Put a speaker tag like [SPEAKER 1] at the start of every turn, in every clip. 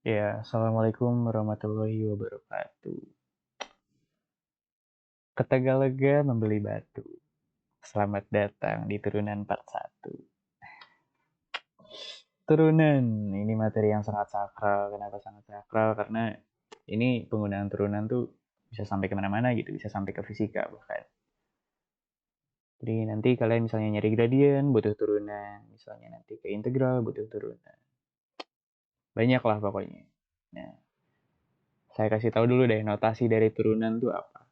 [SPEAKER 1] Ya, Assalamualaikum warahmatullahi wabarakatuh. Ketegalega membeli batu. Selamat datang di turunan part 1. Turunan, ini materi yang sangat sakral. Kenapa sangat sakral? Karena ini penggunaan turunan tuh bisa sampai kemana-mana gitu, bisa sampai ke fisika bahkan. Jadi nanti kalian misalnya nyari gradien, butuh turunan. Misalnya nanti ke integral, butuh turunan. Banyak lah pokoknya. Nah, saya kasih tahu dulu deh notasi dari turunan tuh apa.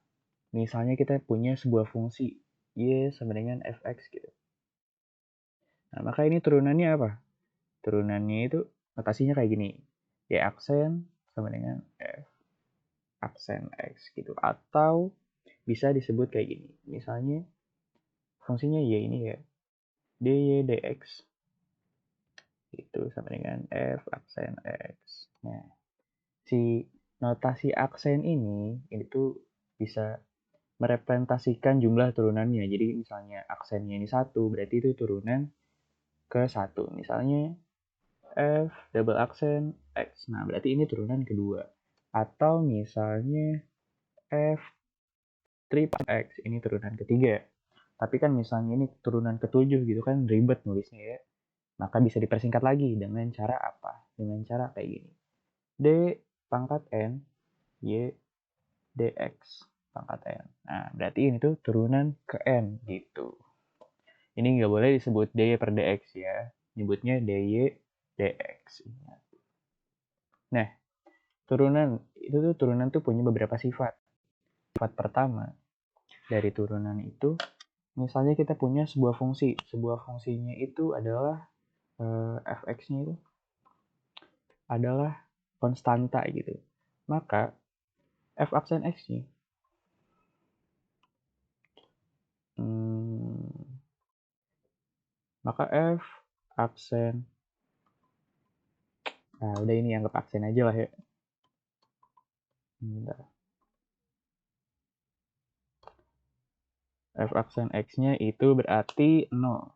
[SPEAKER 1] Misalnya kita punya sebuah fungsi y sama dengan fx gitu. Nah, maka ini turunannya apa? Turunannya itu notasinya kayak gini. Y aksen sama dengan f aksen x gitu. Atau bisa disebut kayak gini. Misalnya fungsinya y ini ya dy dx itu sama dengan f aksen x. Nah, si notasi aksen ini tuh bisa merepresentasikan jumlah turunannya. Jadi misalnya aksennya ini satu, berarti itu turunan ke satu. Misalnya F double aksen X. Nah, berarti ini turunan kedua. Atau misalnya F triple X, ini turunan ketiga. Tapi kan misalnya ini turunan ketujuh gitu kan ribet nulisnya ya. Maka bisa dipersingkat lagi dengan cara apa? Dengan cara kayak gini. D pangkat N, Y dx pangkat N. Nah, berarti ini tuh turunan ke N gitu. Ini nggak boleh disebut dy per dx ya. Nyebutnya dy dx. Nah, turunan tuh punya beberapa sifat. Sifat pertama dari turunan itu, misalnya kita punya sebuah fungsi. Sebuah fungsinya itu adalah fx-nya itu adalah konstanta gitu. Maka f aksen x-nya hmm, maka f aksen nah udah ini anggap aksen aja lah ya. Bentar. F aksen x-nya itu berarti 0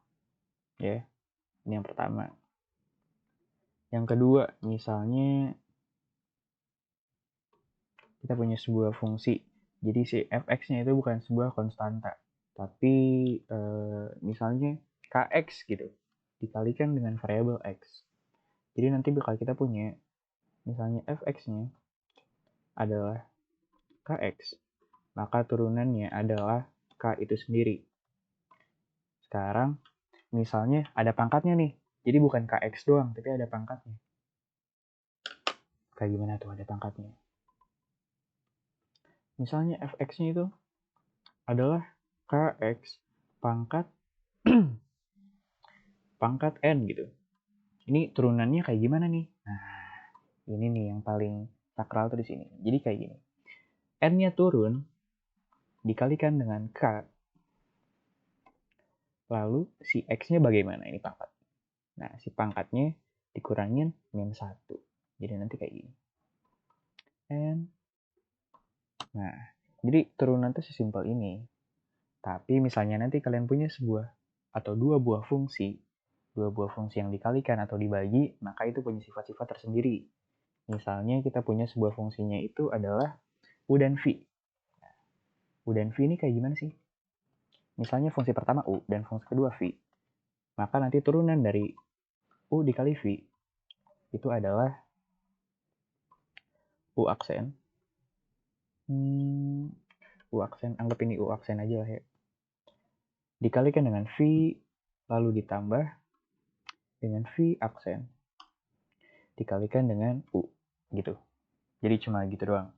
[SPEAKER 1] ya. Ini yang pertama. Yang kedua, misalnya kita punya sebuah fungsi. Jadi si fx-nya itu bukan sebuah konstanta, tapi misalnya kx gitu dikalikan dengan variabel x. Jadi nanti bakal kita punya misalnya fx-nya adalah kx, maka turunannya adalah k itu sendiri. Sekarang misalnya ada pangkatnya nih, jadi bukan kx doang, tapi ada pangkatnya. Kayak gimana tuh ada pangkatnya? Misalnya fx-nya itu adalah kx pangkat pangkat n gitu. Ini turunannya kayak gimana nih? Nah, ini nih yang paling sakral tuh di sini. Jadi kayak gini. N-nya turun dikalikan dengan K. Lalu si X-nya bagaimana? Ini pangkat. Nah, si pangkatnya dikurangin min 1. Jadi nanti kayak gini. N. Nah, jadi turunan tuh sesimpel ini. Tapi misalnya nanti kalian punya sebuah atau dua buah fungsi yang dikalikan atau dibagi, maka itu punya sifat-sifat tersendiri. Misalnya kita punya sebuah fungsinya itu adalah U dan V. U dan V ini kayak gimana sih? Misalnya fungsi pertama U dan fungsi kedua V. Maka nanti turunan dari U dikali V itu adalah U aksen. U aksen, anggap ini U aksen aja lah ya. Dikalikan dengan V, lalu ditambah dengan V aksen. Dikalikan dengan U, gitu. Jadi cuma gitu doang.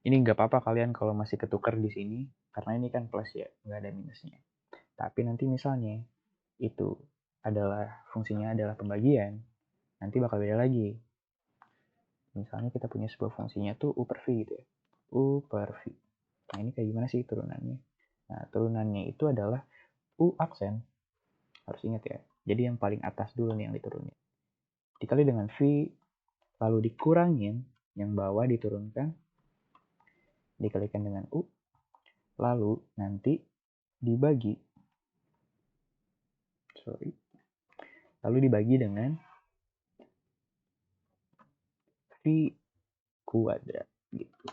[SPEAKER 1] Ini nggak apa-apa kalian kalau masih ketukar di sini, karena ini kan plus ya, nggak ada minusnya. Tapi nanti misalnya itu adalah fungsinya adalah pembagian, nanti bakal beda lagi. Misalnya kita punya sebuah fungsinya tuh U per V gitu ya. U per V. Nah ini kayak gimana sih turunannya? Nah turunannya itu adalah U aksen. Harus ingat ya. Jadi yang paling atas dulu nih yang diturunin. Dikali dengan V, lalu dikurangin, yang bawah diturunkan, dikalikan dengan U, lalu nanti dibagi, lalu dibagi dengan V kuadrat gitu.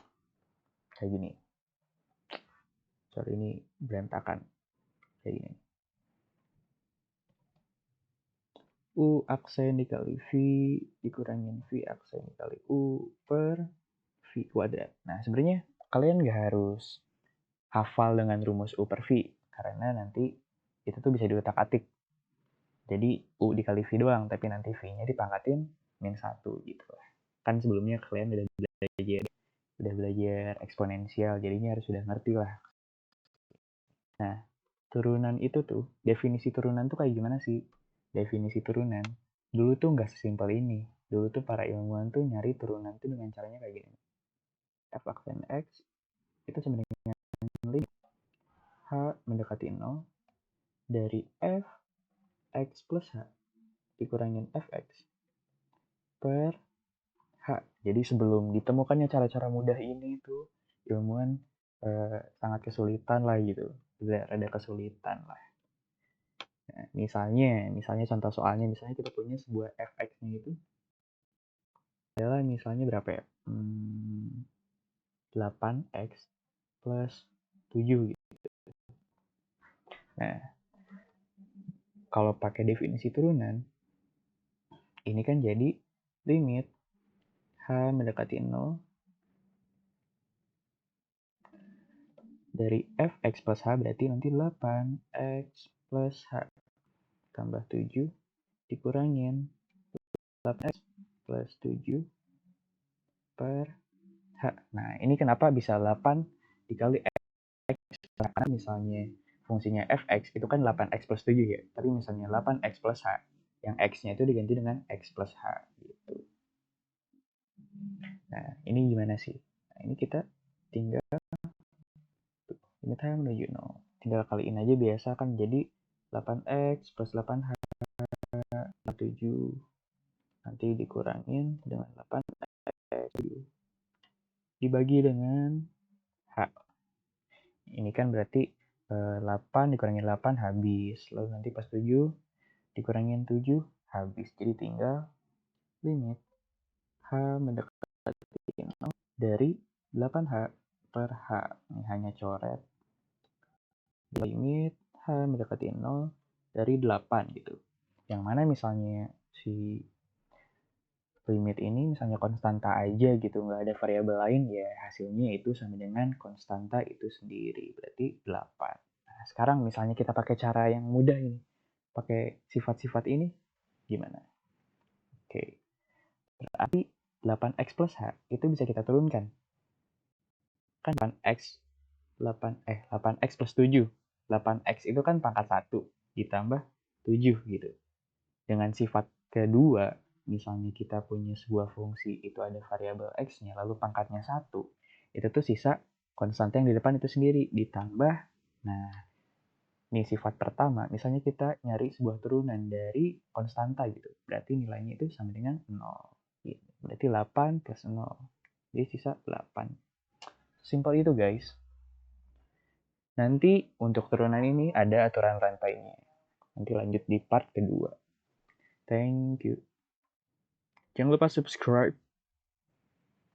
[SPEAKER 1] Kayak gini. Sorry, ini berantakan. Kayak gini. U aksen dikali V dikurangin V aksen dikali U per V kuadrat. Nah, sebenarnya kalian nggak harus hafal dengan rumus U per V, karena nanti itu tuh bisa diutak-atik. Jadi U dikali V doang, tapi nanti V-nya dipangkatin min 1 gitu lah. Kan sebelumnya kalian udah belajar eksponensial, jadinya harus sudah ngerti lah. Nah, turunan itu tuh, definisi turunan tuh kayak gimana sih? Definisi turunan, dulu tuh nggak sesimpel ini. Dulu tuh para ilmuwan tuh nyari turunan tuh dengan caranya kayak gini. F aksen X itu sama dengan limit H mendekati 0 dari F X plus H dikurangin Fx per H. Jadi sebelum ditemukannya cara-cara mudah ini tuh ilmuwan sangat kesulitan lah gitu. Ada kesulitan lah. Nah, misalnya contoh soalnya, misalnya kita punya sebuah fx-nya itu adalah misalnya berapa ya? 8x plus 7 gitu. Nah, kalau pakai definisi turunan, ini kan jadi limit H mendekati 0 dari fx plus H berarti nanti 8x plus H tambah 7 dikurangin 8x plus 7 per H. Nah, ini kenapa bisa 8 dikali X? Karena misalnya fungsinya fx itu kan 8x plus 7 ya. Tapi misalnya 8x plus H, yang X-nya itu diganti dengan X plus H. Gitu. Nah, ini gimana sih? Nah, ini kita tinggal limit H menuju 0. Tinggal kaliin aja biasa kan, jadi 8x plus 8H 7 nanti dikurangin dengan 8x dibagi dengan H. Ini kan berarti 8 dikurangin 8 habis. Lalu nanti pas 7 dikurangin 7 habis. Jadi tinggal limit H mendekati 0 dari 8H per H. Ini hanya coret. Limit H mendekati 0 dari 8 gitu. Yang mana misalnya si limit ini misalnya konstanta aja gitu, nggak ada variabel lain, ya hasilnya itu sama dengan konstanta itu sendiri, berarti 8. Nah, sekarang misalnya kita pakai cara yang mudah ini, pakai sifat-sifat ini, gimana? Oke, berarti 8x plus H itu bisa kita turunkan. Kan 8x plus 7. 8x itu kan pangkat 1 ditambah 7 gitu. Dengan sifat kedua, misalnya kita punya sebuah fungsi itu ada variabel x-nya lalu pangkatnya 1, itu tuh sisa konstanta yang di depan itu sendiri ditambah. Nah, ini sifat pertama, misalnya kita nyari sebuah turunan dari konstanta gitu, berarti nilainya itu sama dengan 0 gitu. Berarti 8 plus 0, jadi sisa 8. Simpel itu guys. Nanti untuk turunan ini ada aturan rantainya, nanti lanjut di part kedua. Thank you. Jangan lupa subscribe.